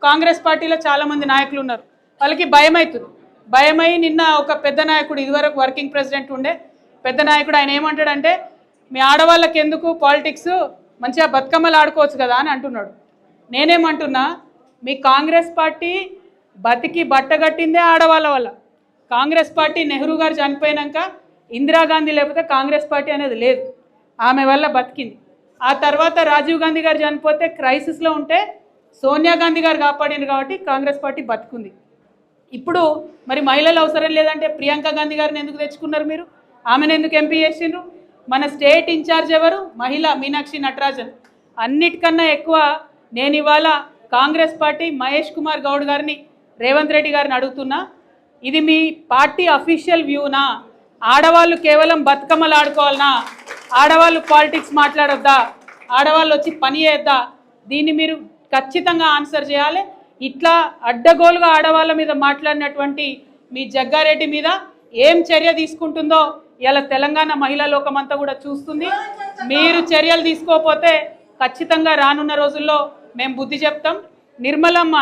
కాంగ్రెస్ పార్టీలో చాలామంది నాయకులు ఉన్నారు, వాళ్ళకి భయం అవుతుంది. భయమై నిన్న ఒక పెద్ద నాయకుడు, ఇదివరకు వర్కింగ్ ప్రెసిడెంట్ ఉండే పెద్ద నాయకుడు, ఆయన ఏమంటాడంటే మీ ఆడవాళ్ళకి ఎందుకు పాలిటిక్స్, మంచిగా బతుకమ్మలు ఆడుకోవచ్చు కదా అని అంటున్నాడు. నేనేమంటున్నా, మీ కాంగ్రెస్ పార్టీ బతికి బట్టగట్టిందే ఆడవాళ్ళ వల్ల. కాంగ్రెస్ పార్టీ నెహ్రూ గారు చనిపోయినాక ఇందిరాగాంధీ లేకపోతే కాంగ్రెస్ పార్టీ అనేది లేదు, ఆమె వల్ల బతికింది. ఆ తర్వాత రాజీవ్ గాంధీ గారు చనిపోతే క్రైసిస్లో ఉంటే సోనియా గాంధీ గారు కాపాడింది కాబట్టి కాంగ్రెస్ పార్టీ బతుకుంది. ఇప్పుడు మరి మహిళలు అవసరం లేదంటే ప్రియాంక గాంధీ గారిని ఎందుకు తెచ్చుకున్నారు మీరు? ఆమెను ఎందుకు ఎంపీ చేసిండ్రు? మన స్టేట్ ఇన్ఛార్జ్ ఎవరు? మహిళ మీనాక్షి నటరాజన్. అన్నిటికన్నా ఎక్కువ నేను ఇవాళ కాంగ్రెస్ పార్టీ మహేష్ కుమార్ గౌడ్ గారిని, రేవంత్ రెడ్డి గారిని అడుగుతున్నా, ఇది మీ పార్టీ అఫీషియల్ వ్యూనా? ఆడవాళ్ళు కేవలం బతుకమ్మలు ఆడుకోవాలనా? ఆడవాళ్ళు పాలిటిక్స్ మాట్లాడొద్దా? ఆడవాళ్ళు వచ్చి పని చేద్దా? దీన్ని మీరు ఖచ్చితంగా ఆన్సర్ చేయాలి. ఇట్లా అడ్డగోలుగా ఆడవాళ్ళ మీద మాట్లాడినటువంటి మీ జగ్గారెడ్డి మీద ఏం చర్య తీసుకుంటుందో ఇలా తెలంగాణ మహిళా లోకమంతా కూడా చూస్తుంది. మీరు చర్యలు తీసుకోకపోతే ఖచ్చితంగా రానున్న రోజుల్లో మేము బుద్ధి చెప్తాం. నిర్మలమ్మ